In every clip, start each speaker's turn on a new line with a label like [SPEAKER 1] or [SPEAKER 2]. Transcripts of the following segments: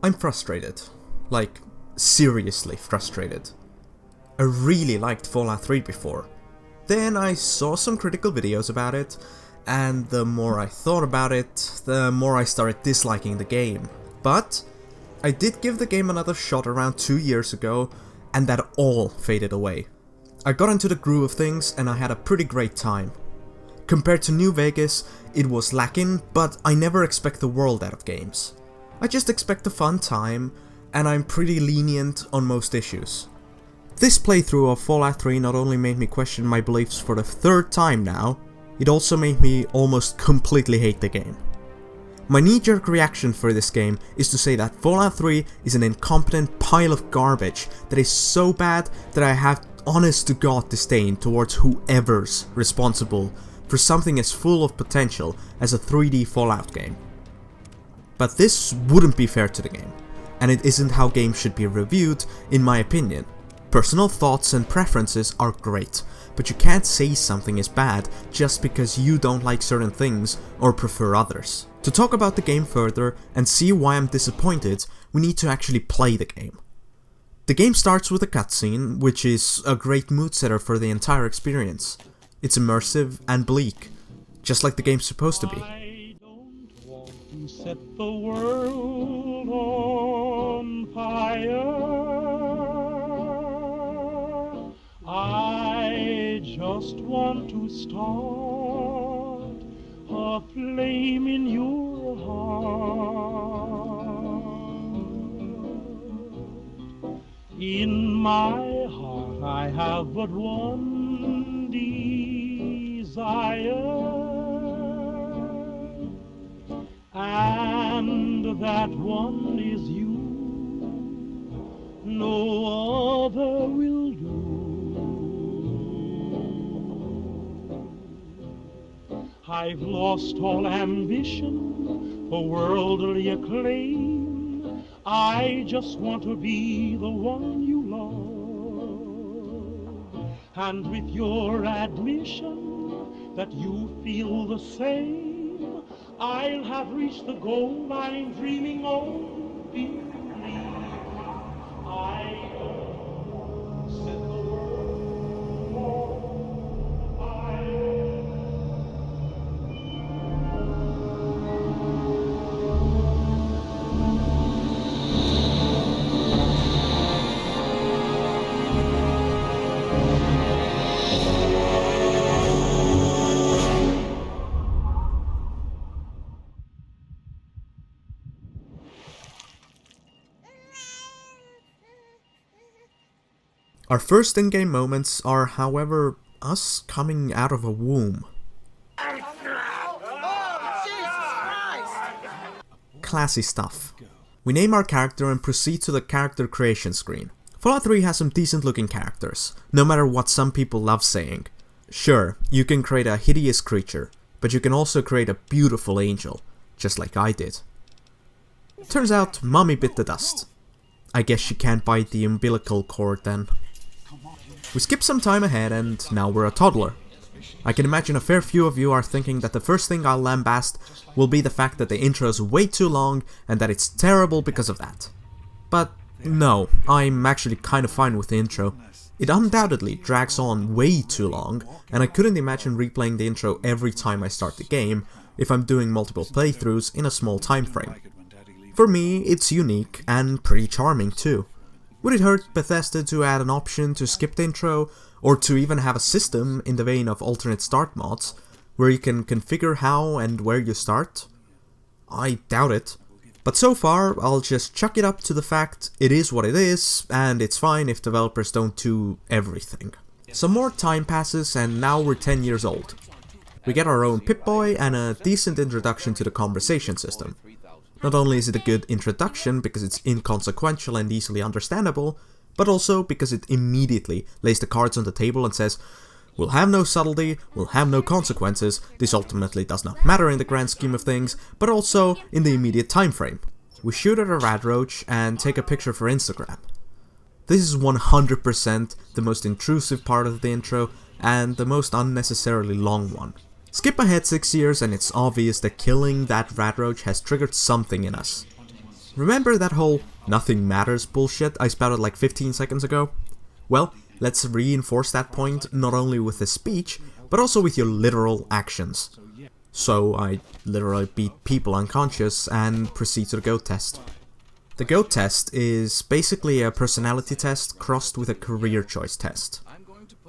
[SPEAKER 1] I'm frustrated. Like, seriously frustrated. I really liked Fallout 3 before. Then I saw some critical videos about it, and the more I thought about it, the more I started disliking the game. But I did give the game another shot around 2 years ago, and that all faded away. I got into the groove of things and I had a pretty great time. Compared to New Vegas, it was lacking, but I never expect the world out of games. I just expect a fun time, and I'm pretty lenient on most issues. This playthrough of Fallout 3 not only made me question my beliefs for the third time now, it also made me almost completely hate the game. My knee-jerk reaction for this game is to say that Fallout 3 is an incompetent pile of garbage that is so bad that I have honest-to-God disdain towards whoever's responsible for something as full of potential as a 3D Fallout game. But this wouldn't be fair to the game, and it isn't how games should be reviewed, in my opinion. Personal thoughts and preferences are great, but you can't say something is bad just because you don't like certain things or prefer others. To talk about the game further and see why I'm disappointed, we need to actually play the game. The game starts with a cutscene, which is a great mood setter for the entire experience. It's immersive and bleak, just like the game's supposed to be.
[SPEAKER 2] I don't want to set the world on fire. I just want to start a flame in your heart. In my heart I have but one desire, and that one is you. No other will do. I've lost all ambition for worldly acclaim. I just want to be the one you love. And with your admission that you feel the same, I'll have reached the goal I'm dreaming of. Believe I don't set the world on fire.
[SPEAKER 1] Our first in-game moments are, however, us coming out of a womb. Classy stuff. We name our character and proceed to the character creation screen. Fallout 3 has some decent looking characters, no matter what some people love saying. Sure, you can create a hideous creature, but you can also create a beautiful angel, just like I did. Turns out, Mommy bit the dust. I guess she can't bite the umbilical cord then. We skip some time ahead and now we're a toddler. I can imagine a fair few of you are thinking that the first thing I'll lambast will be the fact that the intro is way too long and that it's terrible because of that. But no, I'm actually kind of fine with the intro. It undoubtedly drags on way too long, and I couldn't imagine replaying the intro every time I start the game if I'm doing multiple playthroughs in a small time frame. For me, it's unique and pretty charming too. Would it hurt Bethesda to add an option to skip the intro, or to even have a system in the vein of alternate start mods, where you can configure how and where you start? I doubt it. But so far, I'll just chuck it up to the fact it is what it is, and it's fine if developers don't do everything. Some more time passes and now we're 10 years old. We get our own Pip-Boy and a decent introduction to the conversation system. Not only is it a good introduction because it's inconsequential and easily understandable, but also because it immediately lays the cards on the table and says, we'll have no subtlety, we'll have no consequences, this ultimately does not matter in the grand scheme of things, but also in the immediate time frame. We shoot at a rad roach and take a picture for Instagram. This is 100% the most intrusive part of the intro and the most unnecessarily long one. Skip ahead 6 years and it's obvious that killing that rad roach has triggered something in us. Remember that whole nothing matters bullshit I spouted like 15 seconds ago? Well, let's reinforce that point not only with the speech, but also with your literal actions. So I literally beat people unconscious and proceed to the GOAT test. The GOAT test is basically a personality test crossed with a career choice test.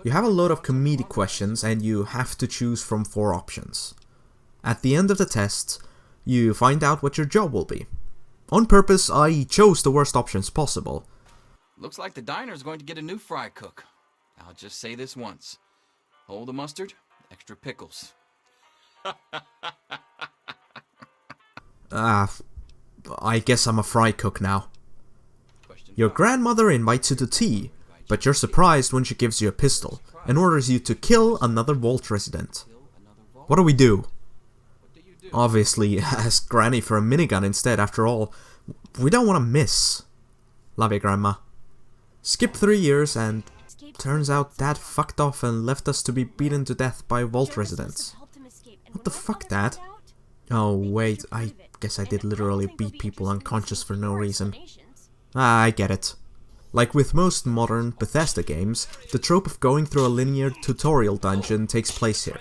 [SPEAKER 1] You have a load of comedic questions and you have to choose from 4 options. At the end of the test, you find out what your job will be. On purpose, I chose the worst options possible.
[SPEAKER 3] Looks like the diner's going to get a new fry cook. I'll just say this once. Hold the mustard, extra pickles.
[SPEAKER 1] I guess I'm a fry cook now. Your grandmother invites you to tea, but you're surprised when she gives you a pistol and orders you to kill another Vault resident. What do we do? Obviously, ask Granny for a minigun instead, after all. We don't want to miss. Love you, Grandma. Skip 3 years and turns out Dad fucked off and left us to be beaten to death by Vault residents. What the fuck, Dad? Oh wait, I guess I did literally beat people unconscious for no reason. I get it. Like with most modern Bethesda games, the trope of going through a linear tutorial dungeon takes place here.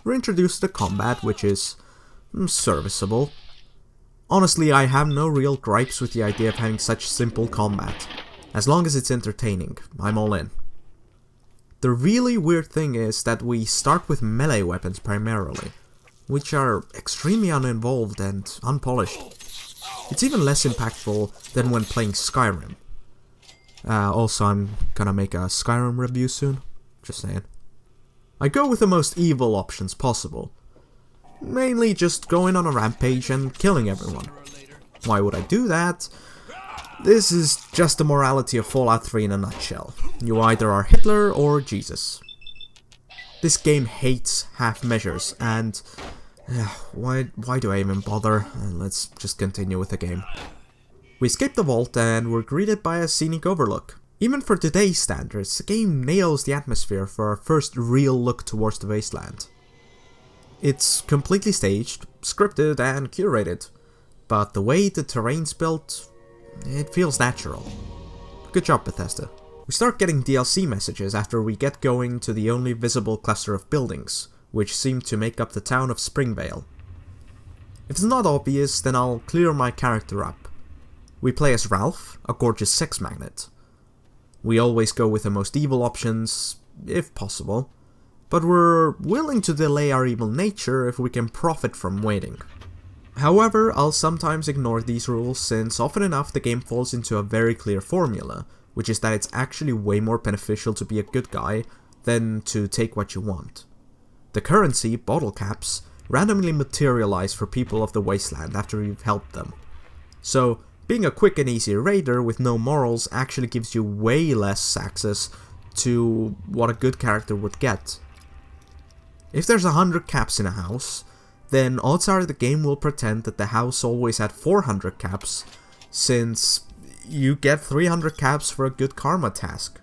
[SPEAKER 1] We're introduced to combat, which is serviceable. Honestly, I have no real gripes with the idea of having such simple combat. As long as it's entertaining, I'm all in. The really weird thing is that we start with melee weapons primarily, which are extremely uninvolved and unpolished. It's even less impactful than when playing Skyrim. Also, I'm gonna make a Skyrim review soon, just saying. I go with the most evil options possible. Mainly just going on a rampage and killing everyone. Why would I do that? This is just the morality of Fallout 3 in a nutshell. You either are Hitler or Jesus. This game hates half measures, and why do I even bother? Let's just continue with the game. We escape the vault and we're greeted by a scenic overlook. Even for today's standards, the game nails the atmosphere for our first real look towards the Wasteland. It's completely staged, scripted and curated, but the way the terrain's built, it feels natural. Good job, Bethesda. We start getting DLC messages after we get going to the only visible cluster of buildings, which seem to make up the town of Springvale. If it's not obvious, then I'll clear my character up. We play as Ralph, a gorgeous sex magnet. We always go with the most evil options, if possible, but we're willing to delay our evil nature if we can profit from waiting. However, I'll sometimes ignore these rules since often enough the game falls into a very clear formula, which is that it's actually way more beneficial to be a good guy than to take what you want. The currency, bottle caps, randomly materialize for people of the Wasteland after you've helped them. So, being a quick and easy raider with no morals actually gives you way less access to what a good character would get. If there's 100 caps in a house, then odds are the game will pretend that the house always had 400 caps, since you get 300 caps for a good karma task.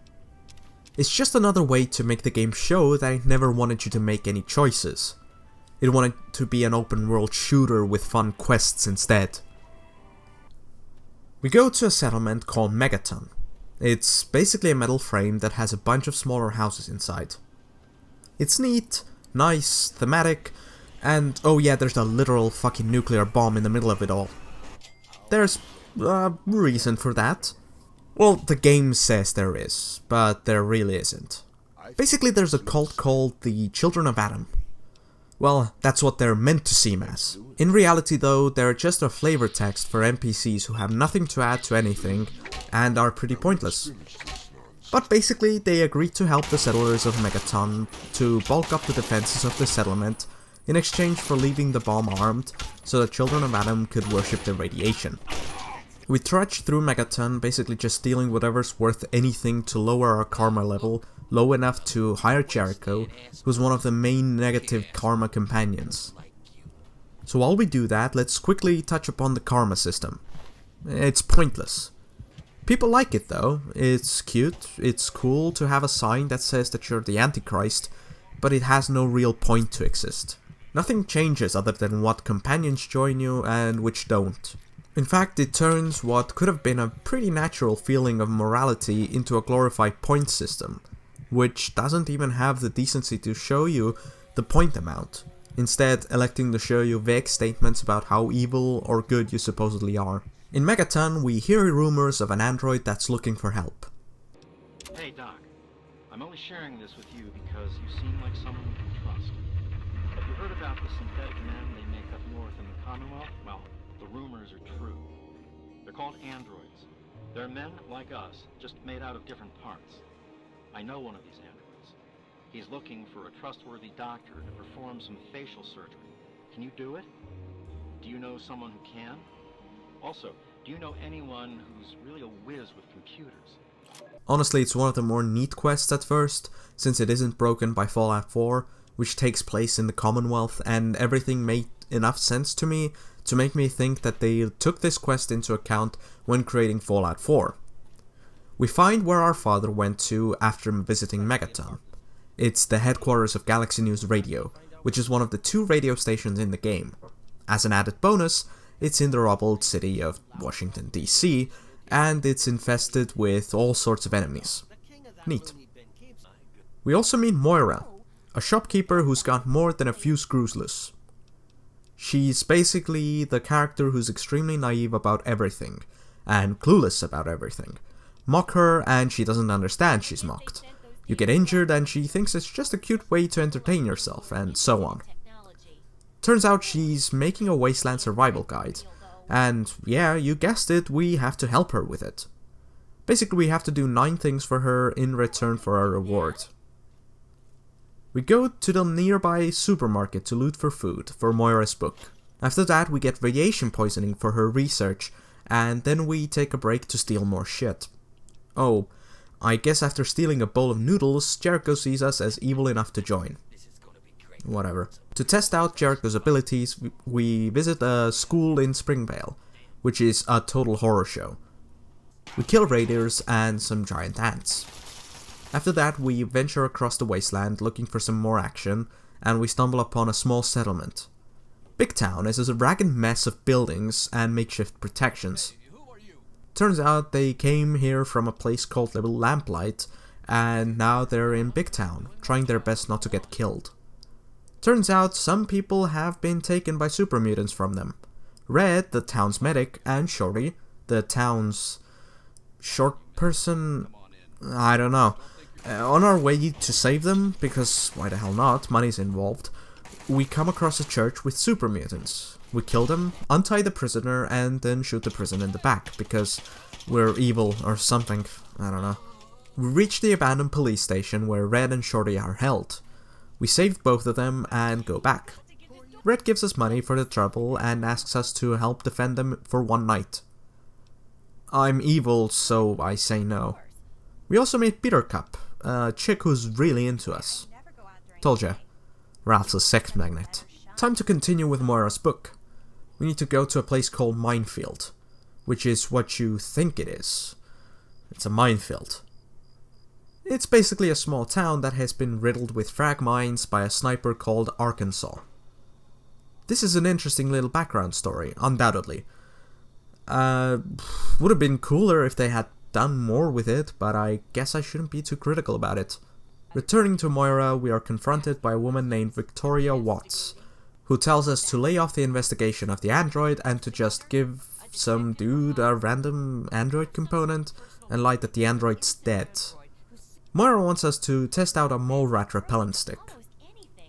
[SPEAKER 1] It's just another way to make the game show that it never wanted you to make any choices. It wanted to be an open world shooter with fun quests instead. We go to a settlement called Megaton. It's basically a metal frame that has a bunch of smaller houses inside. It's neat, nice, thematic, and oh yeah, there's a literal fucking nuclear bomb in the middle of it all. There's a reason for that. Well, the game says there is, but there really isn't. Basically, there's a cult called the Children of Adam. Well, that's what they're meant to seem as. In reality though, they're just a flavor text for NPCs who have nothing to add to anything and are pretty pointless. But basically, they agreed to help the settlers of Megaton to bulk up the defenses of the settlement in exchange for leaving the bomb armed so the Children of Adam could worship the radiation. We trudge through Megaton, basically just stealing whatever's worth anything to lower our karma level low enough to hire Jericho, who's one of the main negative karma companions. So while we do that, let's quickly touch upon the karma system. It's pointless. People like it though, it's cute, it's cool to have a sign that says that you're the Antichrist, but it has no real point to exist. Nothing changes other than what companions join you and which don't. In fact, it turns what could have been a pretty natural feeling of morality into a glorified point system, which doesn't even have the decency to show you the point amount, instead electing to show you vague statements about how evil or good you supposedly are. In Megaton, we hear rumors of an android that's looking for help.
[SPEAKER 4] Hey Doc, I'm only sharing this with you because you seem like someone we can trust. Have you heard about the synthetic men they make up north in the Commonwealth? Well, the rumors are true. They're called androids. They're men like us, just made out of different parts. I know one of these androids. He's looking for a trustworthy doctor to perform some facial surgery. Can you do it? Do you know someone who can? Also, do you know anyone who's really a whiz with computers?
[SPEAKER 1] Honestly, it's one of the more neat quests at first, since it isn't broken by Fallout 4, which takes place in the Commonwealth, and everything made enough sense to me to make me think that they took this quest into account when creating Fallout 4. We find where our father went to after visiting Megaton. It's the headquarters of Galaxy News Radio, which is one of the 2 radio stations in the game. As an added bonus, it's in the rubbled city of Washington, D.C., and it's infested with all sorts of enemies. Neat. We also meet Moira, a shopkeeper who's got more than a few screws loose. She's basically the character who's extremely naive about everything, and clueless about everything. Mock her and she doesn't understand she's mocked. You get injured and she thinks it's just a cute way to entertain yourself, and so on. Turns out she's making a Wasteland survival guide, and yeah, you guessed it, we have to help her with it. Basically, we have to do 9 things for her in return for a reward. We go to the nearby supermarket to loot for food for Moira's book. After that, we get radiation poisoning for her research, and then we take a break to steal more shit. Oh, I guess after stealing a bowl of noodles, Jericho sees us as evil enough to join. Whatever. To test out Jericho's abilities, we visit a school in Springvale, which is a total horror show. We kill raiders and some giant ants. After that, we venture across the wasteland looking for some more action, and we stumble upon a small settlement. Big Town is a ragged mess of buildings and makeshift protections. Turns out they came here from a place called Little Lamplight, and now they're in Big Town, trying their best not to get killed. Turns out some people have been taken by super mutants from them. Red, the town's medic, and Shorty, the town's short person, I don't know. On our way to save them, because why the hell not, money's involved, we come across a church with super mutants. We kill them, untie the prisoner, and then shoot the prison in the back, because we're evil or something, I don't know. We reach the abandoned police station where Red and Shorty are held. We save both of them and go back. Red gives us money for the trouble and asks us to help defend them for 1 night. I'm evil, so I say no. We also meet Buttercup, a chick who's really into us. Told ya, Ralph's a sex magnet. Time to continue with Moira's book. We need to go to a place called Minefield, which is what you think it is. It's a minefield. It's basically a small town that has been riddled with frag mines by a sniper called Arkansas. This is an interesting little background story, undoubtedly. Would have been cooler if they had done more with it, but I guess I shouldn't be too critical about it. Returning to Moira, we are confronted by a woman named Victoria Watts, who tells us to lay off the investigation of the android and to just give some dude a random android component and lie that the android's dead. Moira wants us to test out a mole rat repellent stick.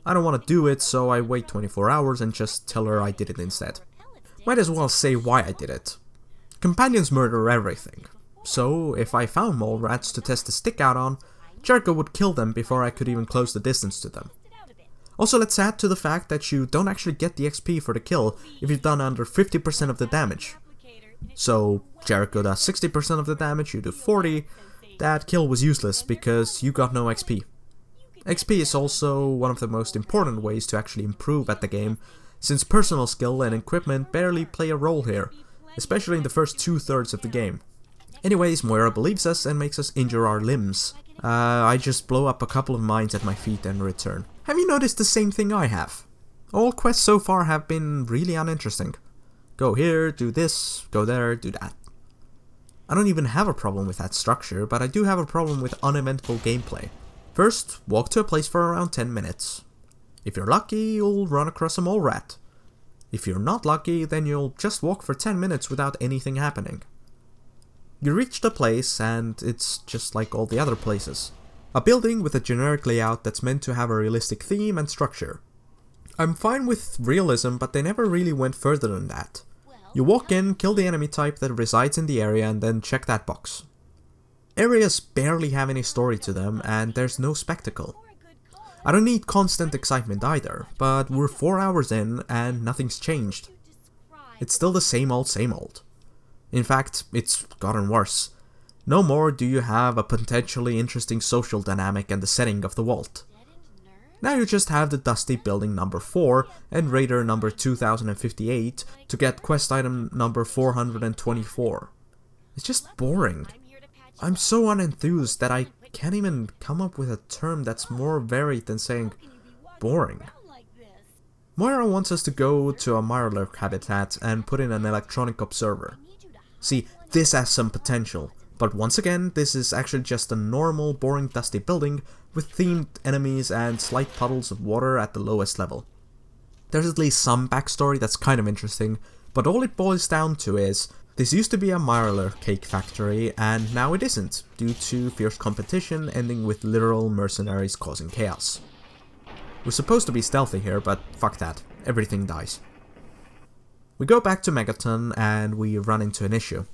[SPEAKER 1] I don't want to do it, so I wait 24 hours and just tell her I did it instead. Might as well say why I did it. Companions murder everything, so if I found mole rats to test the stick out on, Jericho would kill them before I could even close the distance to them. Also, let's add to the fact that you don't actually get the XP for the kill if you've done under 50% of the damage. So, Jericho does 60% of the damage, you do 40%, that kill was useless because you got no XP. XP is also one of the most important ways to actually improve at the game, since personal skill and equipment barely play a role here, especially in the first 2/3 of the game. Anyways, Moira believes us and makes us injure our limbs. I just blow up a couple of mines at my feet and return. Have you noticed the same thing I have? All quests so far have been really uninteresting. Go here, do this, go there, do that. I don't even have a problem with that structure, but I do have a problem with uneventful gameplay. First, walk to a place for around 10 minutes. If you're lucky, you'll run across a mole rat. If you're not lucky, then you'll just walk for 10 minutes without anything happening. You reach the place, and it's just like all the other places. A building with a generic layout that's meant to have a realistic theme and structure. I'm fine with realism, but they never really went further than that. You walk in, kill the enemy type that resides in the area, and then check that box. Areas barely have any story to them, and there's no spectacle. I don't need constant excitement either, but we're 4 hours in and nothing's changed. It's still the same old same old. In fact, it's gotten worse. No more do you have a potentially interesting social dynamic and the setting of the vault. Now you just have the dusty building number 4 and raider number 2058 to get quest item number 424. It's just boring. I'm so unenthused that I can't even come up with a term that's more varied than saying boring. Moira wants us to go to a Mirrorlurk habitat and put in an electronic observer. See, this has some potential, but once again, this is actually just a normal, boring, dusty building with themed enemies and slight puddles of water at the lowest level. There's at least some backstory that's kind of interesting, but all it boils down to is, this used to be a Mirrorlurk cake factory, and now it isn't, due to fierce competition ending with literal mercenaries causing chaos. We're supposed to be stealthy here, but fuck that, everything dies. We go back to Megaton and we run into an issue.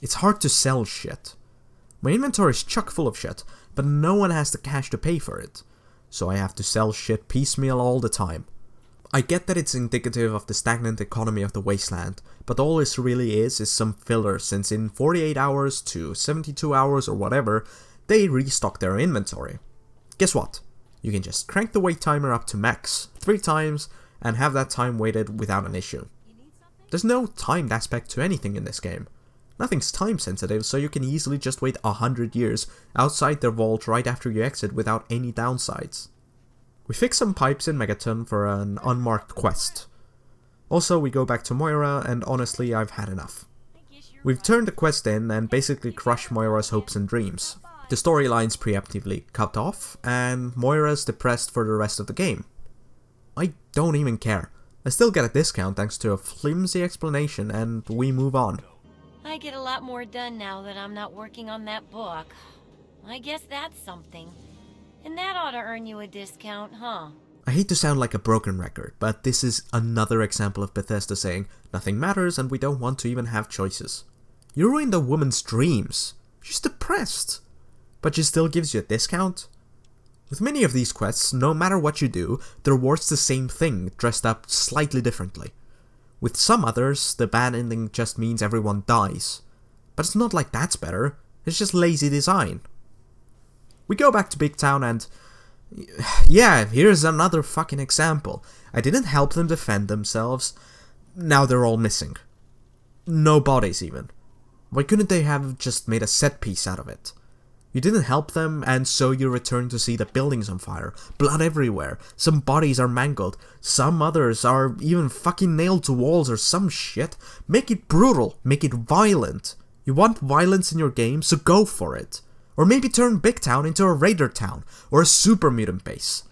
[SPEAKER 1] It's hard to sell shit. My inventory is chock full of shit, but no one has the cash to pay for it, so I have to sell shit piecemeal all the time. I get that it's indicative of the stagnant economy of the Wasteland, but all this really is some filler, since in 48 hours to 72 hours or whatever, they restock their inventory. Guess what? You can just crank the wait timer up to max 3 times and have that time waited without an issue. There's no timed aspect to anything in this game. Nothing's time sensitive, so you can easily just wait 100 years outside their vault right after you exit without any downsides. We fix some pipes in Megaton for an unmarked quest. Also, we go back to Moira, and honestly, I've had enough. We've turned the quest in and basically crushed Moira's hopes and dreams. The storyline's preemptively cut off, and Moira's depressed for the rest of the game. I don't even care. I still get a discount thanks to a flimsy explanation, and we move on.
[SPEAKER 5] I get a lot more done now that I'm not working on that book. I guess that's something. And that ought to earn you a discount, huh?
[SPEAKER 1] I hate to sound like a broken record, but this is another example of Bethesda saying, nothing matters and we don't want to even have choices. You ruined a woman's dreams. She's depressed. But she still gives you a discount? With many of these quests, no matter what you do, the reward's the same thing, dressed up slightly differently. With some others, the bad ending just means everyone dies. But it's not like that's better, it's just lazy design. We go back to Big Town and... yeah, here's another fucking example. I didn't help them defend themselves. Now they're all missing. No bodies even. Why couldn't they have just made a set piece out of it? You didn't help them, and so you return to see the buildings on fire. Blood everywhere. Some bodies are mangled. Some others are even fucking nailed to walls or some shit. Make it brutal. Make it violent. You want violence in your game, so go for it. Or maybe turn Big Town into a raider town, or a super mutant base.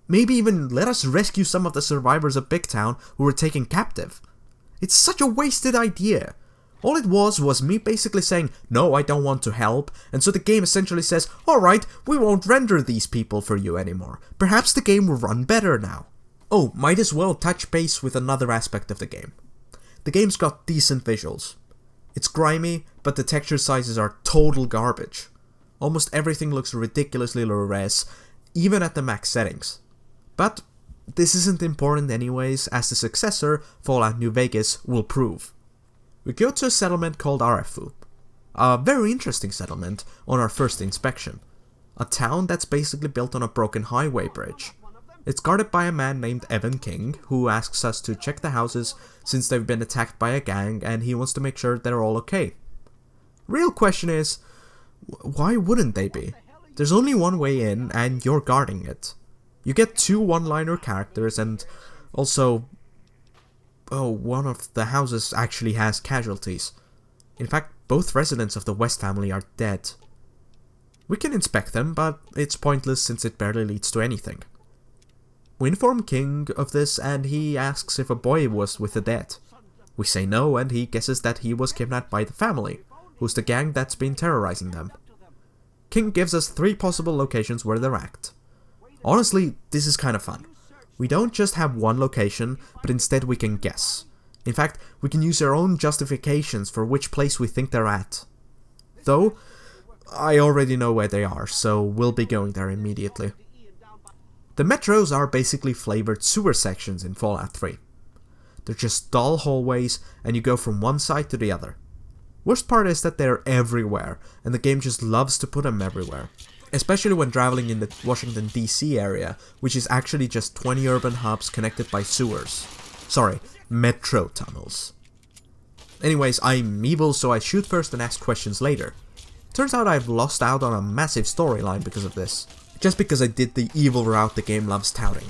[SPEAKER 1] Maybe even let us rescue some of the survivors of Big Town who were taken captive. It's such a wasted idea. All it was me basically saying, no, I don't want to help, and so the game essentially says, alright, we won't render these people for you anymore. Perhaps the game will run better now. Oh, might as well touch base with another aspect of the game. The game's got decent visuals. It's grimy, but the texture sizes are total garbage. Almost everything looks ridiculously low res, even at the max settings. But this isn't important anyways, as the successor, Fallout New Vegas, will prove. We go to a settlement called Arefu. A very interesting settlement on our first inspection. A town that's basically built on a broken highway bridge. It's guarded by a man named Evan King, who asks us to check the houses since they've been attacked by a gang and he wants to make sure they're all okay. Real question is, why wouldn't they be? There's only one way in and you're guarding it. You get 2 one-liner characters and also... oh, one of the houses actually has casualties. In fact, both residents of the West family are dead. We can inspect them, but it's pointless since it barely leads to anything. We inform King of this and he asks if a boy was with the dead. We say no and he guesses that he was kidnapped by the family, who's the gang that's been terrorizing them. King gives us 3 possible locations where they're at. Honestly, this is kind of fun. We don't just have one location, but instead we can guess. In fact, we can use our own justifications for which place we think they're at. Though, I already know where they are, so we'll be going there immediately. The metros are basically flavored sewer sections in Fallout 3. They're just dull hallways, and you go from one side to the other. Worst part is that they're everywhere, and the game just loves to put them everywhere. Especially when traveling in the Washington DC area, which is actually just 20 urban hubs connected by sewers. Sorry, metro tunnels. Anyways, I'm evil, so I shoot first and ask questions later. Turns out I've lost out on a massive storyline because of this. Just because I did the evil route the game loves touting.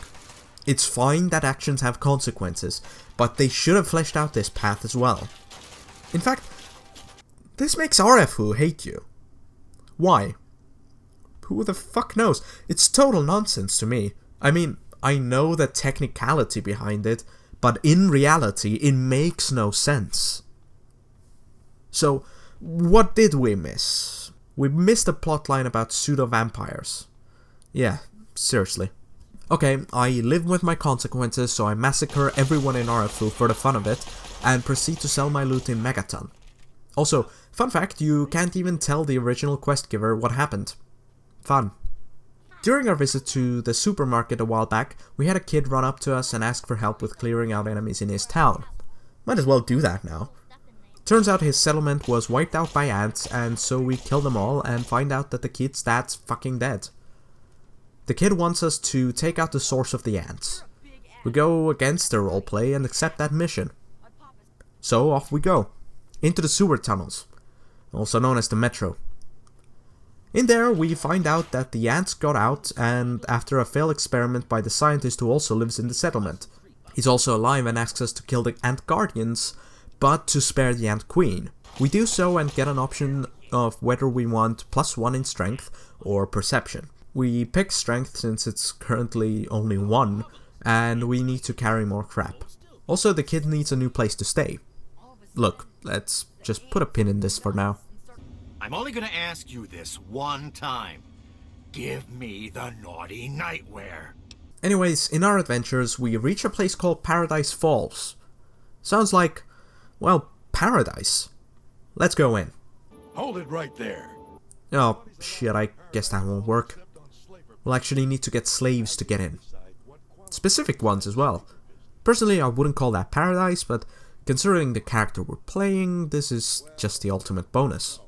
[SPEAKER 1] It's fine that actions have consequences, but they should have fleshed out this path as well. In fact, this makes RFU hate you. Why? Who the fuck knows? It's total nonsense to me. I mean, I know the technicality behind it, but in reality, it makes no sense. So, what did we miss? We missed a plotline about pseudo-vampires. Yeah, seriously. Okay, I live with my consequences, so I massacre everyone in RFU for the fun of it, and proceed to sell my loot in Megaton. Also, fun fact, you can't even tell the original quest giver what happened. Fun. During our visit to the supermarket a while back, we had a kid run up to us and ask for help with clearing out enemies in his town. Might as well do that now. Turns out his settlement was wiped out by ants, and so we kill them all and find out that the kid's dad's fucking dead. The kid wants us to take out the source of the ants. We go against their roleplay and accept that mission. So off we go. Into the sewer tunnels, also known as the metro. In there, we find out that the ants got out, and after a failed experiment by the scientist who also lives in the settlement. He's also alive and asks us to kill the ant guardians, but to spare the ant queen. We do so and get an option of whether we want +1 in strength or perception. We pick strength since it's currently only 1, and we need to carry more crap. Also, the kid needs a new place to stay. Look, let's just put a pin in this for now.
[SPEAKER 6] I'm only gonna ask you this one time. Give me the naughty nightwear.
[SPEAKER 1] Anyways, in our adventures, we reach a place called Paradise Falls. Sounds like, well, paradise. Let's go in.
[SPEAKER 7] Hold it right there.
[SPEAKER 1] Oh, shit, I guess that won't work. We'll actually need to get slaves to get in. Specific ones as well. Personally, I wouldn't call that paradise, but considering the character we're playing, this is just the ultimate bonus.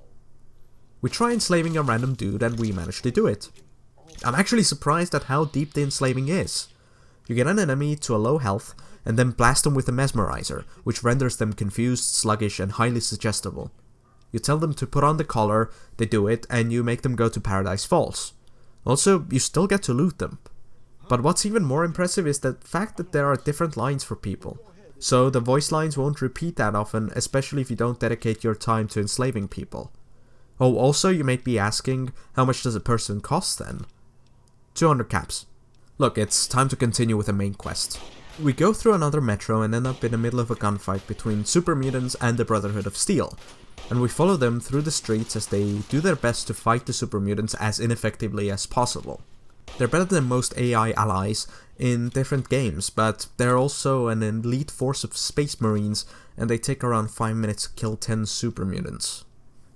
[SPEAKER 1] We try enslaving a random dude and we manage to do it. I'm actually surprised at how deep the enslaving is. You get an enemy to a low health and then blast them with a mesmerizer, which renders them confused, sluggish, and highly suggestible. You tell them to put on the collar, they do it, and you make them go to Paradise Falls. Also, you still get to loot them. But what's even more impressive is the fact that there are different lines for people. So the voice lines won't repeat that often, especially if you don't dedicate your time to enslaving people. Oh, also you might be asking, how much does a person cost then? 200 caps. Look, it's time to continue with the main quest. We go through another metro and end up in the middle of a gunfight between super mutants and the Brotherhood of Steel, and we follow them through the streets as they do their best to fight the super mutants as ineffectively as possible. They're better than most AI allies in different games, but they're also an elite force of space marines, and they take around 5 minutes to kill 10 super mutants.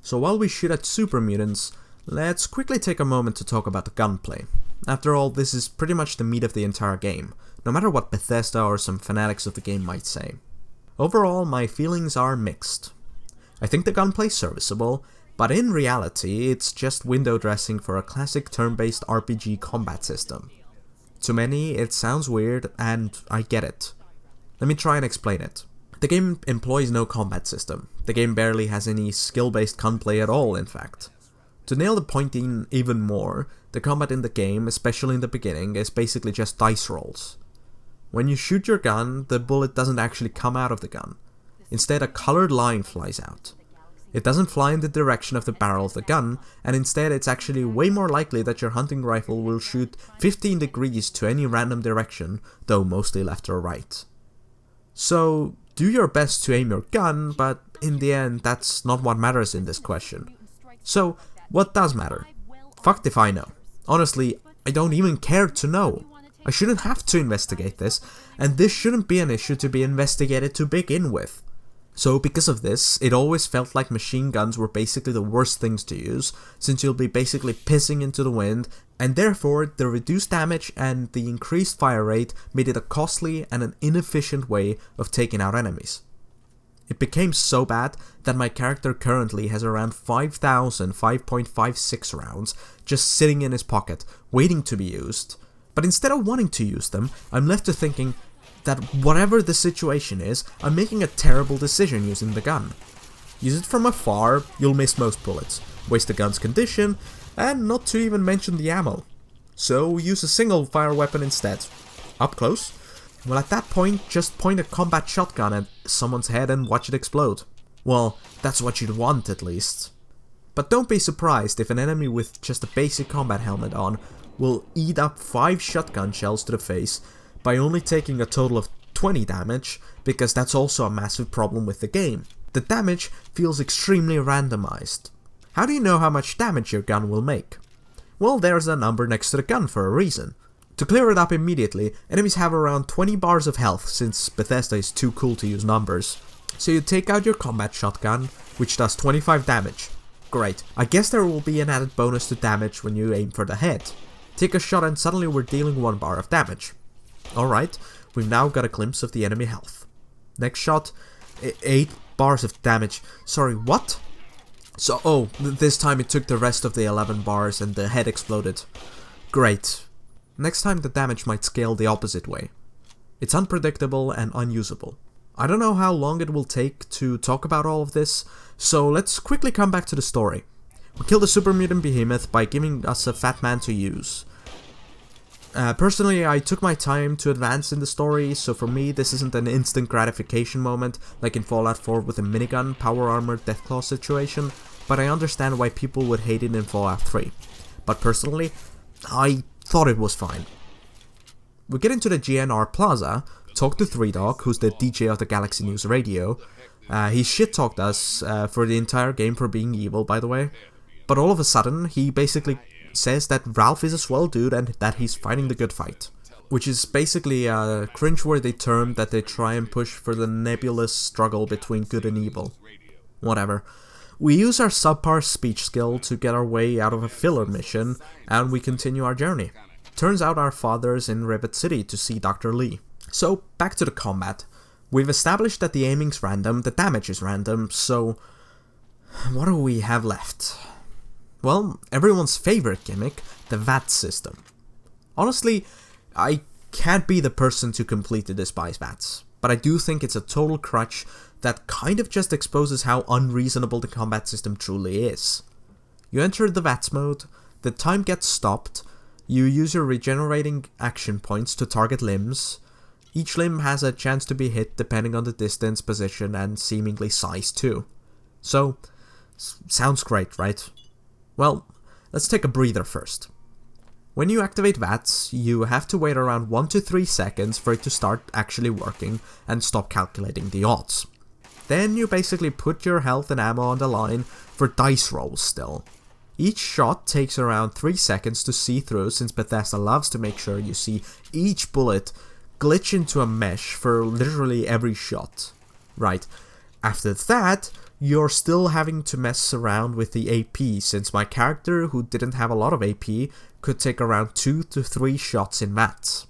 [SPEAKER 1] So while we shoot at super mutants, let's quickly take a moment to talk about the gunplay. After all, this is pretty much the meat of the entire game, no matter what Bethesda or some fanatics of the game might say. Overall, my feelings are mixed. I think the gunplay's serviceable, but in reality, it's just window dressing for a classic turn-based RPG combat system. To many, it sounds weird, and I get it. Let me try and explain it. The game employs no combat system. The game barely has any skill-based gunplay at all, in fact. To nail the point in even more, the combat in the game, especially in the beginning, is basically just dice rolls. When you shoot your gun, the bullet doesn't actually come out of the gun. Instead, a colored line flies out. It doesn't fly in the direction of the barrel of the gun, and instead it's actually way more likely that your hunting rifle will shoot 15 degrees to any random direction, though mostly left or right. So, do your best to aim your gun, but in the end, that's not what matters in this question. So, what does matter? Fucked if I know. Honestly, I don't even care to know. I shouldn't have to investigate this, and this shouldn't be an issue to be investigated to begin with. So because of this, it always felt like machine guns were basically the worst things to use, since you'll be basically pissing into the wind, and therefore the reduced damage and the increased fire rate made it a costly and an inefficient way of taking out enemies. It became so bad that my character currently has around 5,000 5.56 rounds just sitting in his pocket, waiting to be used. But instead of wanting to use them, I'm left to thinking that whatever the situation is, I'm making a terrible decision using the gun. Use it from afar, you'll miss most bullets, waste the gun's condition, and not to even mention the ammo. So use a single fire weapon instead. Up close? Well, at that point, just point a combat shotgun at someone's head and watch it explode. Well, that's what you'd want at least. But don't be surprised if an enemy with just a basic combat helmet on will eat up 5 shotgun shells to the face by only taking a total of 20 damage, because that's also a massive problem with the game. The damage feels extremely randomized. How do you know how much damage your gun will make? Well, there's a number next to the gun for a reason. To clear it up immediately, enemies have around 20 bars of health, since Bethesda is too cool to use numbers. So you take out your combat shotgun, which does 25 damage. Great, I guess there will be an added bonus to damage when you aim for the head. Take a shot and suddenly we're dealing 1 bar of damage. Alright, we've now got a glimpse of the enemy health. Next shot, 8 bars of damage. Sorry, what? So, this time it took the rest of the 11 bars and the head exploded. Great. Next time the damage might scale the opposite way. It's unpredictable and unusable. I don't know how long it will take to talk about all of this, so let's quickly come back to the story. We killed a super mutant behemoth by giving us a fat man to use. Personally, I took my time to advance in the story, so for me this isn't an instant gratification moment like in Fallout 4 with a minigun, power armor, deathclaw situation, but I understand why people would hate it in Fallout 3. But personally, I thought it was fine. We get into the GNR Plaza, talk to 3Dog, who's the DJ of the Galaxy News Radio. He shit-talked us for the entire game for being evil, by the way. But all of a sudden, he basically says that Ralph is a swell dude and that he's fighting the good fight. Which is basically a cringeworthy term that they try and push for the nebulous struggle between good and evil. Whatever. We use our subpar speech skill to get our way out of a filler mission, and we continue our journey. Turns out our father's in Rivet City to see Dr. Lee. So, back to the combat. We've established that the aiming's random, the damage is random, so what do we have left? Well, everyone's favorite gimmick, the VAT system. Honestly, I can't be the person to completely despise VATs, but I do think it's a total crutch that kind of just exposes how unreasonable the combat system truly is. You enter the VATS mode, the time gets stopped, you use your regenerating action points to target limbs. Each limb has a chance to be hit depending on the distance, position, and seemingly size too. So, sounds great, right? Well, let's take a breather first. When you activate VATS, you have to wait around 1 to 3 seconds for it to start actually working and stop calculating the odds. Then you basically put your health and ammo on the line for dice rolls still. Each shot takes around 3 seconds to see through, since Bethesda loves to make sure you see each bullet glitch into a mesh for literally every shot. Right, after that, you're still having to mess around with the AP, since my character, who didn't have a lot of AP, could take around 2 to 3 shots in VATS.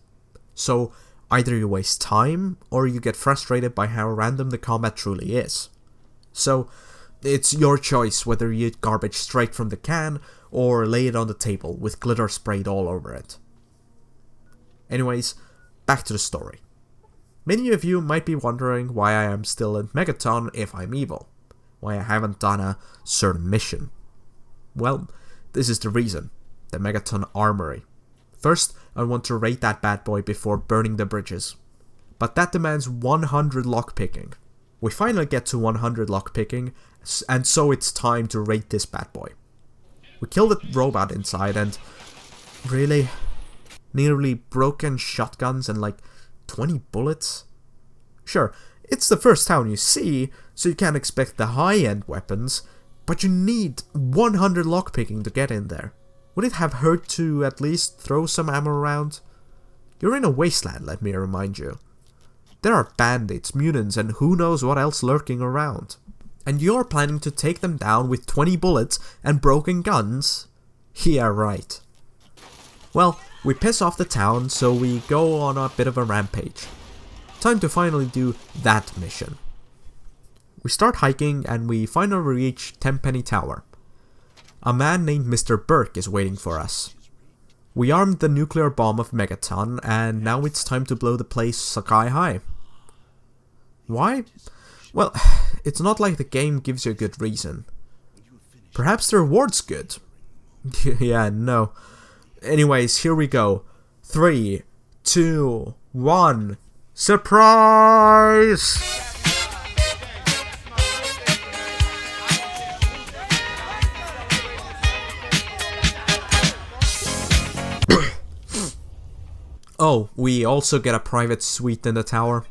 [SPEAKER 1] So, either you waste time, or you get frustrated by how random the combat truly is. So, it's your choice whether you eat garbage straight from the can, or lay it on the table with glitter sprayed all over it. Anyways, back to the story. Many of you might be wondering why I am still in Megaton if I'm evil. Why I haven't done a certain mission. Well, this is the reason. The Megaton Armory. First, I want to raid that bad boy before burning the bridges. but that demands 100 lockpicking. We finally get to 100 lockpicking, and so it's time to raid this bad boy. We kill the robot inside and... really? Nearly broken shotguns and like 20 bullets? Sure, it's the first town you see, so you can't expect the high-end weapons, but you need 100 lockpicking to get in there. Would it have hurt to at least throw some ammo around? You're in a wasteland, let me remind you. There are bandits, mutants, and who knows what else lurking around. And you're planning to take them down with 20 bullets and broken guns? Yeah, right. Well, we piss off the town, so we go on a bit of a rampage. Time to finally do that mission. We start hiking and we finally reach Tenpenny Tower. A man named Mr. Burke is waiting for us. We armed the nuclear bomb of Megaton, and now it's time to blow the place sky high. Why? Well, it's not like the game gives you a good reason. Perhaps the reward's good. Yeah, no. Anyways, here we go. 3, 2, 1. Surprise! Oh, we also get a private suite in the tower.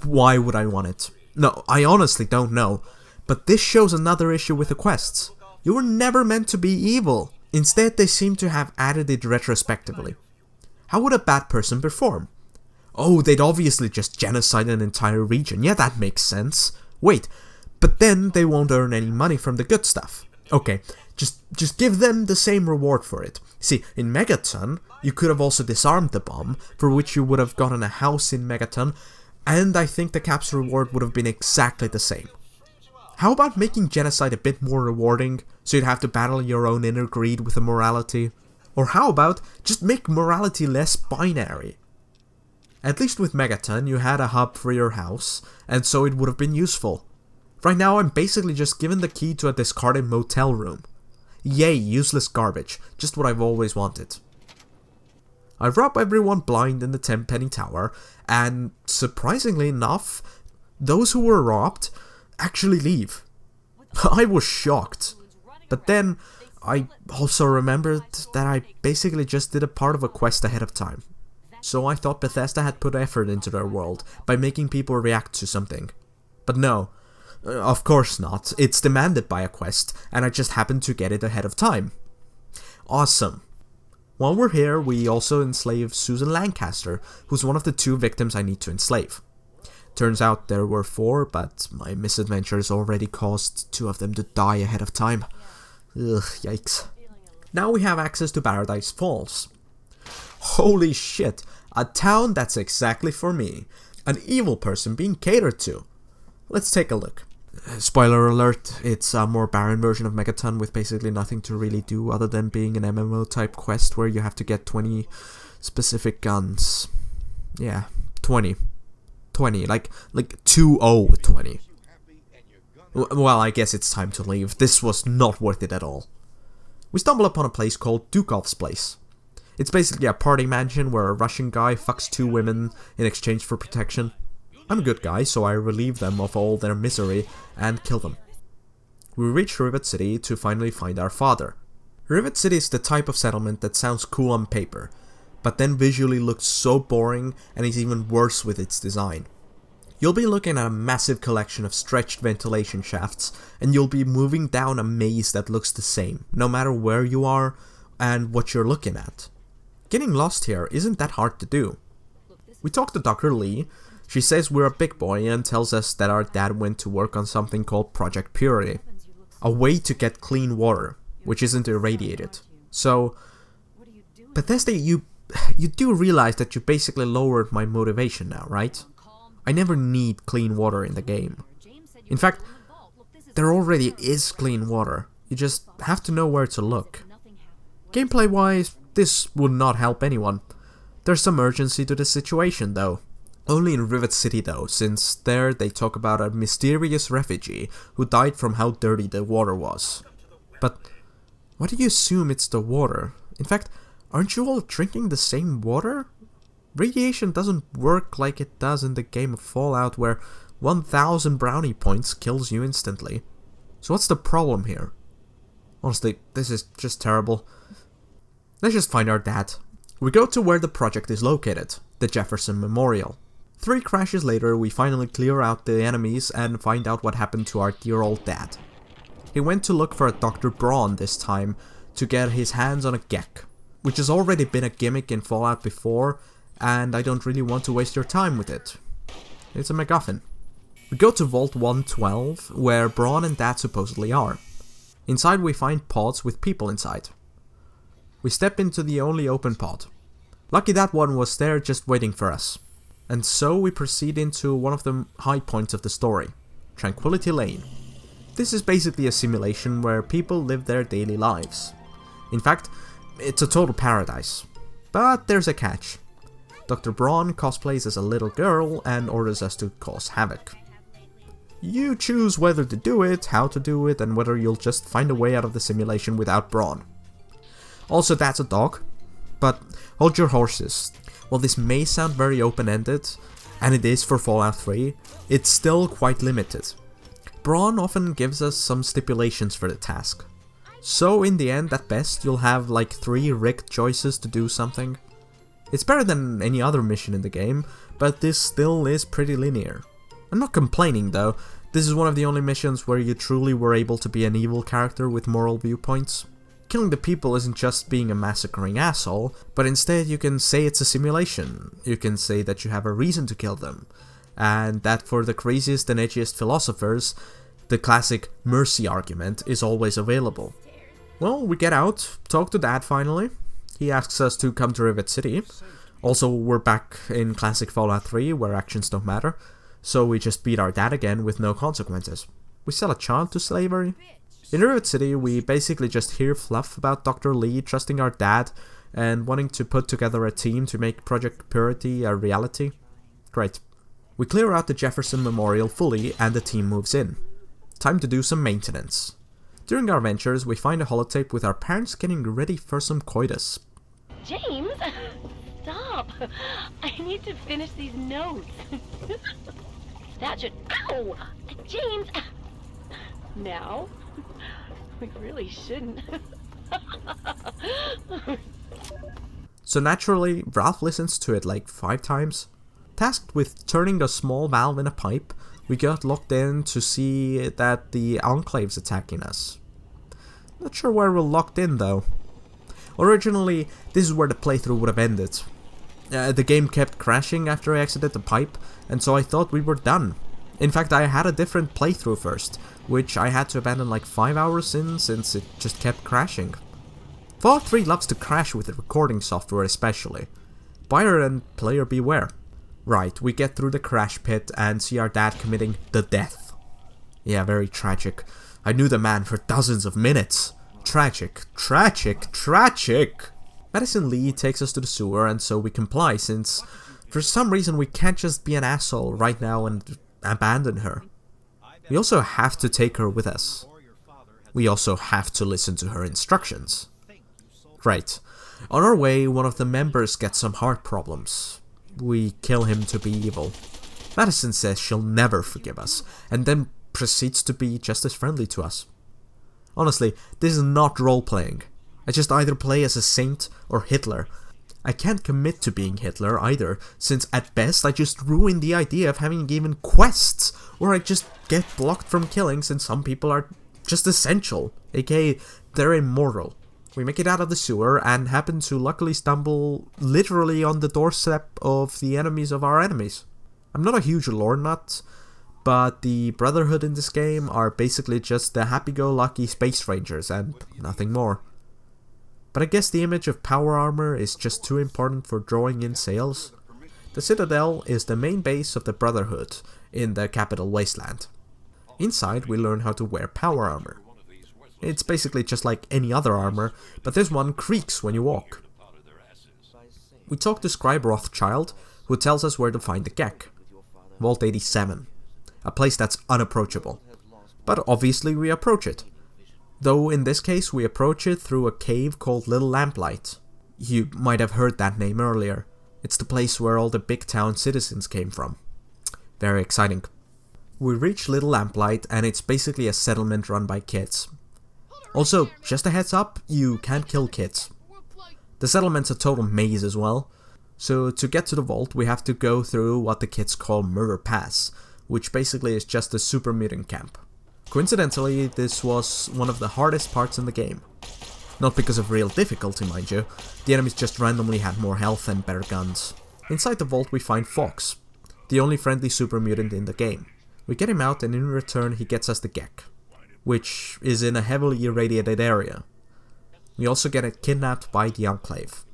[SPEAKER 1] Why would I want it? No, I honestly don't know. But this shows another issue with the quests. You were never meant to be evil. Instead, they seem to have added it retrospectively. How would a bad person perform? Oh, they'd obviously just genocide an entire region. Yeah, that makes sense. Wait, but then they won't earn any money from the good stuff. Okay, just give them the same reward for it. See, in Megaton, you could have also disarmed the bomb, for which you would have gotten a house in Megaton, and I think the cap's reward would have been exactly the same. How about making genocide a bit more rewarding, so you'd have to battle your own inner greed with the morality? Or how about just make morality less binary? At least with Megaton, you had a hub for your house, and so it would have been useful. Right now, I'm basically just given the key to a discarded motel room. Yay, useless garbage, just what I've always wanted. I rob everyone blind in the Tenpenny Tower, and surprisingly enough, those who were robbed actually leave. I was shocked. But then, I also remembered that I basically just did a part of a quest ahead of time. So I thought Bethesda had put effort into their world by making people react to something. But no, of course not. It's demanded by a quest, and I just happened to get it ahead of time. Awesome. While we're here, we also enslave Susan Lancaster, who's one of the 2 victims I need to enslave. Turns out there were 4, but my misadventures already caused 2 of them to die ahead of time. Ugh, yikes. Now we have access to Paradise Falls. Holy shit, a town that's exactly for me. An evil person being catered to. Let's take a look. Spoiler alert, it's a more barren version of Megaton with basically nothing to really do other than being an MMO type quest where you have to get 20 specific guns. Yeah, 20. 20, like 2020. Well, I guess it's time to leave. This was not worth it at all. We stumble upon a place called Dukov's Place. It's basically a party mansion where a Russian guy fucks 2 women in exchange for protection. I'm a good guy, so I relieve them of all their misery and kill them. We reach Rivet City to finally find our father. Rivet City is the type of settlement that sounds cool on paper, but then visually looks so boring and is even worse with its design. You'll be looking at a massive collection of stretched ventilation shafts, and you'll be moving down a maze that looks the same, no matter where you are and what you're looking at. Getting lost here isn't that hard to do. We talk to Dr. Lee. She says we're a big boy and tells us that our dad went to work on something called Project Purity, a way to get clean water, which isn't irradiated. So, Bethesda, you do realize that you basically lowered my motivation now, right? I never need clean water in the game. In fact, there already is clean water. You just have to know where to look. Gameplay-wise, this would not help anyone. There's some urgency to the situation, though. Only in Rivet City though, since there they talk about a mysterious refugee who died from how dirty the water was. But why do you assume it's the water? In fact, aren't you all drinking the same water? Radiation doesn't work like it does in the game of Fallout, where 1000 brownie points kills you instantly. So what's the problem here? Honestly, this is just terrible. Let's just find our dad. We go to where the project is located, the Jefferson Memorial. 3 crashes later, we finally clear out the enemies and find out what happened to our dear old dad. He went to look for a Dr. Braun this time to get his hands on a Gek, which has already been a gimmick in Fallout before, and I don't really want to waste your time with it. It's a MacGuffin. We go to Vault 112, where Braun and Dad supposedly are. Inside we find pods with people inside. We step into the only open pod. Lucky that one was there just waiting for us. And so we proceed into one of the high points of the story, Tranquility Lane. This is basically a simulation where people live their daily lives. In fact, it's a total paradise. But there's a catch. Dr. Braun cosplays as a little girl and orders us to cause havoc. You choose whether to do it, how to do it, and whether you'll just find a way out of the simulation without Braun. Also, that's a dog, but hold your horses. While this may sound very open-ended, and it is for Fallout 3, it's still quite limited. Braun often gives us some stipulations for the task. So in the end, at best, you'll have like 3 rigged choices to do something. It's better than any other mission in the game, but this still is pretty linear. I'm not complaining though, this is one of the only missions where you truly were able to be an evil character with moral viewpoints. Killing the people isn't just being a massacring asshole, but instead you can say it's a simulation, you can say that you have a reason to kill them, and that for the craziest and edgiest philosophers, the classic mercy argument is always available. Well, we get out, talk to Dad finally. He asks us to come to Rivet City. Also, we're back in classic Fallout 3, where actions don't matter, so we just beat our dad again with no consequences. We sell a child to slavery. In Rivet City, we basically just hear fluff about Dr. Lee trusting our dad and wanting to put together a team to make Project Purity a reality. Great. We clear out the Jefferson Memorial fully and the team moves in. Time to do some maintenance. During our ventures, we find a holotape with our parents getting ready for some coitus.
[SPEAKER 8] James, stop! I need to finish these notes. That should... Ow! James! Now? We really shouldn't.
[SPEAKER 1] So naturally, Ralph listens to it like 5 times. Tasked with turning a small valve in a pipe, we got locked in to see that the Enclave's attacking us. Not sure why we're locked in though. Originally, this is where the playthrough would have ended. The game kept crashing after I exited the pipe, and so I thought we were done. In fact, I had a different playthrough first, which I had to abandon like 5 hours in since it just kept crashing. Fallout 3 loves to crash with the recording software especially. Buyer and player beware. Right, we get through the crash pit and see our dad committing the death. Yeah, very tragic. I knew the man for dozens of minutes. Tragic, tragic, tragic! Madison Lee takes us to the sewer and so we comply since for some reason we can't just be an asshole right now and abandon her. We also have to take her with us. We also have to listen to her instructions. Right. On our way, one of the members gets some heart problems. We kill him to be evil. Madison says she'll never forgive us, and then proceeds to be just as friendly to us. Honestly, this is not role-playing. I just either play as a saint or Hitler. I can't commit to being Hitler either, since at best I just ruin the idea of having even quests, or I just get blocked from killing since some people are just essential, aka they're immortal. We make it out of the sewer and happen to luckily stumble literally on the doorstep of the enemies of our enemies. I'm not a huge lore nut, but the Brotherhood in this game are basically just the happy-go-lucky space rangers and nothing more. But I guess the image of power armor is just too important for drawing in sales. The Citadel is the main base of the Brotherhood in the capital Wasteland. Inside we learn how to wear power armor. It's basically just like any other armor, but this one creaks when you walk. We talk to Scribe Rothschild, who tells us where to find the Gek. Vault 87. A place that's unapproachable. But obviously we approach it. Though in this case we approach it through a cave called Little Lamplight. You might have heard that name earlier. It's the place where all the big town citizens came from. Very exciting. We reach Little Lamplight, and it's basically a settlement run by kids. Also, just a heads up, you can't kill kids. The settlement's a total maze as well, so to get to the vault we have to go through what the kids call Murder Pass, which basically is just a super mutant camp. Coincidentally, this was one of the hardest parts in the game. Not because of real difficulty, mind you, the enemies just randomly had more health and better guns. Inside the vault we find Fox, the only friendly super mutant in the game. We get him out, and in return he gets us the Gek, which is in a heavily irradiated area. We also get kidnapped by the Enclave.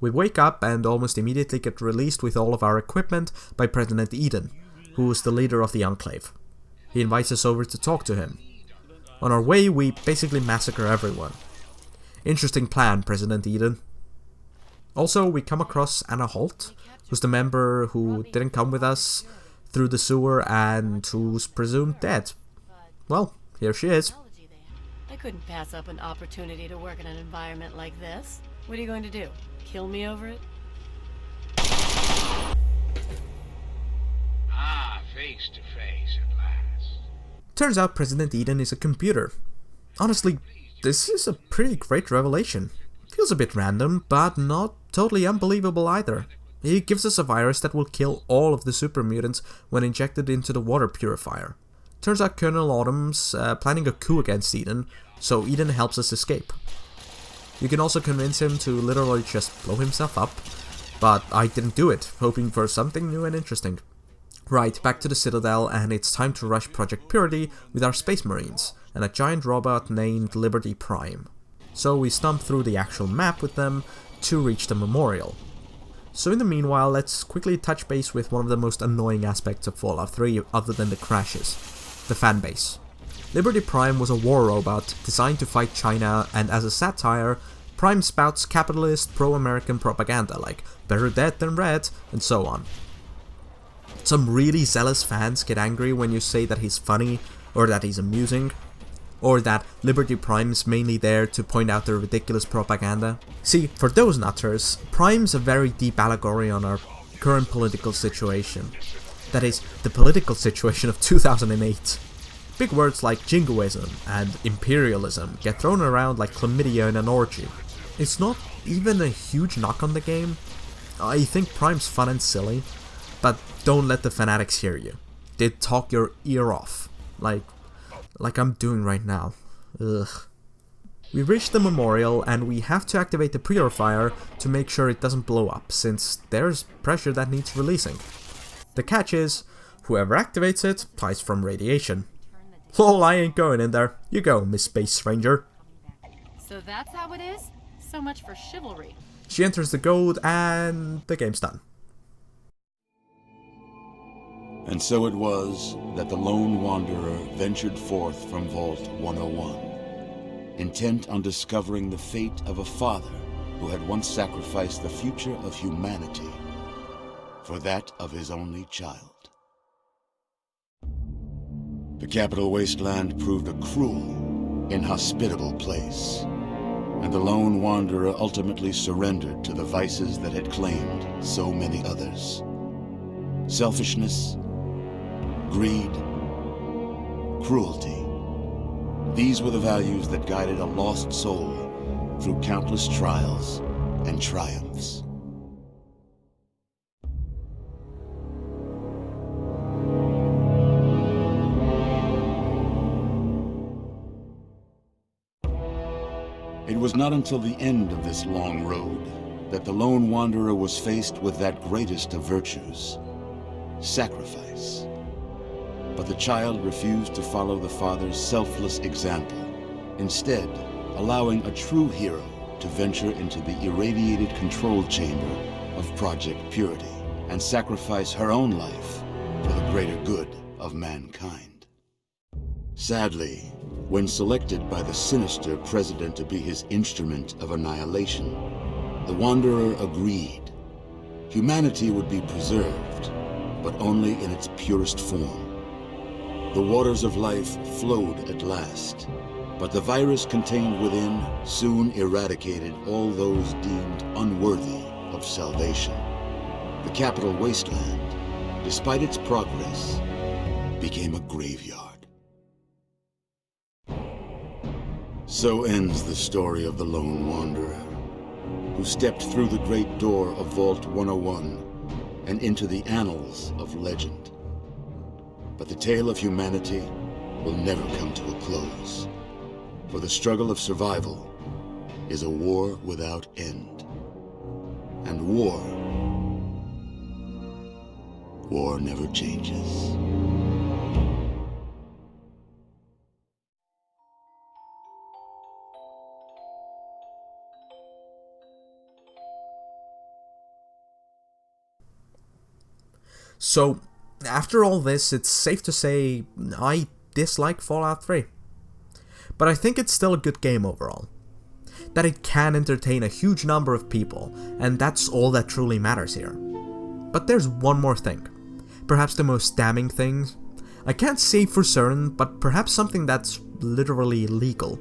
[SPEAKER 1] We wake up and almost immediately get released with all of our equipment by President Eden, who is the leader of the Enclave. He invites us over to talk to him. On our way we basically massacre everyone. Interesting plan, President Eden. Also, we come across Anna Holt, who's the member who didn't come with us through the sewer and who's presumed dead. Well, here she is.
[SPEAKER 9] I couldn't pass up an opportunity to work in an environment like this. What are you going to do? Kill me over it?
[SPEAKER 6] Ah, face to face at last.
[SPEAKER 1] Turns out President Eden is a computer. Honestly, this is a pretty great revelation. Feels a bit random, but not totally unbelievable either. He gives us a virus that will kill all of the super mutants when injected into the water purifier. Turns out Colonel Autumn's planning a coup against Eden, so Eden helps us escape. You can also convince him to literally just blow himself up, but I didn't do it, hoping for something new and interesting. Right, back to the Citadel, and it's time to rush Project Purity with our Space Marines, and a giant robot named Liberty Prime. So we stomp through the actual map with them to reach the memorial. So in the meanwhile, let's quickly touch base with one of the most annoying aspects of Fallout 3 other than the crashes. The fanbase. Liberty Prime was a war robot designed to fight China, and as a satire, Prime spouts capitalist pro-American propaganda like better dead than red, and so on. Some really zealous fans get angry when you say that he's funny, or that he's amusing, or that Liberty Prime is mainly there to point out the ridiculous propaganda. See, for those nutters, Prime's a very deep allegory on our current political situation. That is, the political situation of 2008. Big words like jingoism and imperialism get thrown around like chlamydia in an orgy. It's not even a huge knock on the game. I think Prime's fun and silly, but don't let the fanatics hear you. They'd talk your ear off, like I'm doing right now. Ugh. We reach the memorial and we have to activate the purifier to make sure it doesn't blow up, since there's pressure that needs releasing. The catch is, whoever activates it dies from radiation. Lol, I ain't going in there. You go, Miss Space Ranger.
[SPEAKER 9] So that's how it is? So much for chivalry.
[SPEAKER 1] She enters the gold and the game's done.
[SPEAKER 7] And so it was that the lone wanderer ventured forth from Vault 101, intent on discovering the fate of a father who had once sacrificed the future of humanity for that of his only child. The capital Wasteland proved a cruel, inhospitable place, and the lone wanderer ultimately surrendered to the vices that had claimed so many others. Selfishness, greed, cruelty. These were the values that guided a lost soul through countless trials and triumphs. It was not until the end of this long road that the lone wanderer was faced with that greatest of virtues, sacrifice. But the child refused to follow the father's selfless example, instead allowing a true hero to venture into the irradiated control chamber of Project Purity and sacrifice her own life for the greater good of mankind. Sadly, when selected by the sinister president to be his instrument of annihilation, the Wanderer agreed. Humanity would be preserved, but only in its purest form. The waters of life flowed at last, but the virus contained within soon eradicated all those deemed unworthy of of salvation, the capital Wasteland, despite its progress, became a graveyard. So ends the story of the lone wanderer, who stepped through the great door of Vault 101 and into the annals of legend. But the tale of humanity will never come to a close, for the struggle of survival is a war without end. And war never changes.
[SPEAKER 1] So, after all this, it's safe to say I dislike Fallout 3. But I think it's still a good game overall. That it can entertain a huge number of people, and that's all that truly matters here. But there's one more thing. Perhaps the most damning thing. I can't say for certain, but perhaps something that's literally illegal.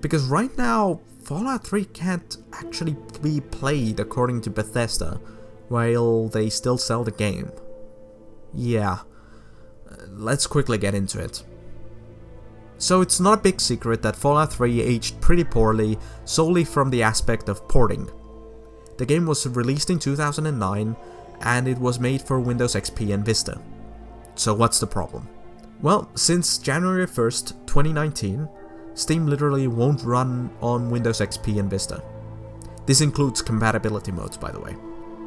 [SPEAKER 1] Because right now, Fallout 3 can't actually be played according to Bethesda, while they still sell the game. Yeah, let's quickly get into it. So it's not a big secret that Fallout 3 aged pretty poorly solely from the aspect of porting. The game was released in 2009 and it was made for Windows XP and Vista. So what's the problem? Well, since January 1st, 2019, Steam literally won't run on Windows XP and Vista. This includes compatibility modes, by the way.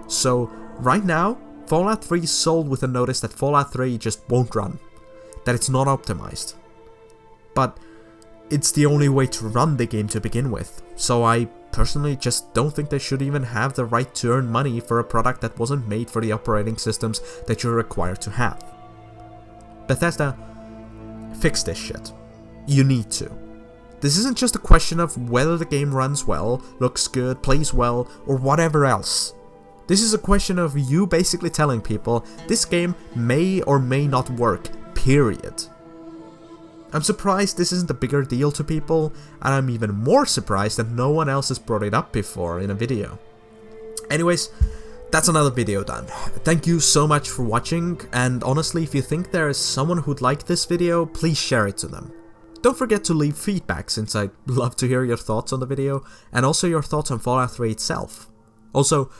[SPEAKER 1] So right now, Fallout 3 is sold with a notice that Fallout 3 just won't run, that it's not optimized. But it's the only way to run the game to begin with, so I personally just don't think they should even have the right to earn money for a product that wasn't made for the operating systems that you're required to have. Bethesda, fix this shit. You need to. This isn't just a question of whether the game runs well, looks good, plays well, or whatever else. This is a question of you basically telling people this game may or may not work, period. I'm surprised this isn't a bigger deal to people, and I'm even more surprised that no one else has brought it up before in a video. Anyways, that's another video done. Thank you so much for watching, and honestly, if you think there is someone who'd like this video, please share it to them. Don't forget to leave feedback, since I'd love to hear your thoughts on the video, and also your thoughts on Fallout 3 itself. Also,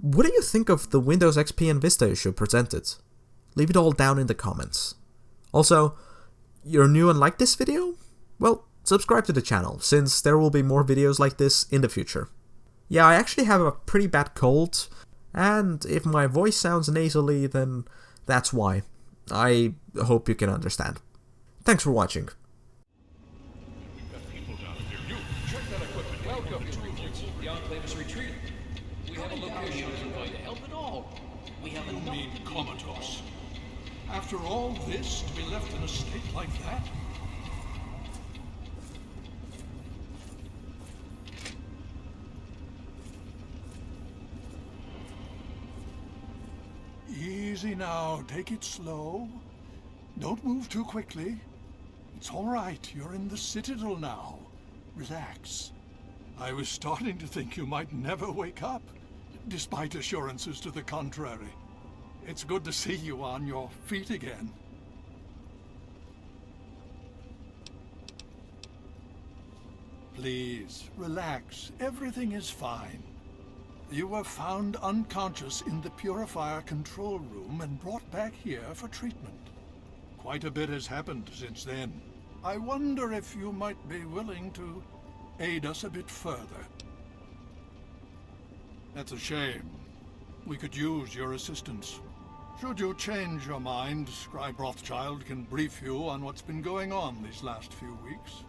[SPEAKER 1] what do you think of the Windows XP and Vista issue presented? Leave it all down in the comments. Also, you're new and like this video? Well, subscribe to the channel, since there will be more videos like this in the future. Yeah, I actually have a pretty bad cold, and if my voice sounds nasally, then that's why. I hope you can understand. Thanks for watching.
[SPEAKER 10] Welcome to the Enclave is retreating. We have a location if you're going to help at all. We have
[SPEAKER 2] You
[SPEAKER 10] enough.
[SPEAKER 2] mean comatose? After all this, to be left in a state like that? Easy now, take it slow. Don't move too quickly. It's all right, you're in the Citadel now. Relax. I was starting to think you might never wake up, despite assurances to the contrary. It's good to see you on your feet again. Please, relax. Everything is fine. You were found unconscious in the purifier control room and brought back here for treatment. Quite a bit has happened since then. I wonder if you might be willing to aid us a bit further. That's a shame. We could use your assistance. Should you change your mind, Scribe Rothschild can brief you on what's been going on these last few weeks.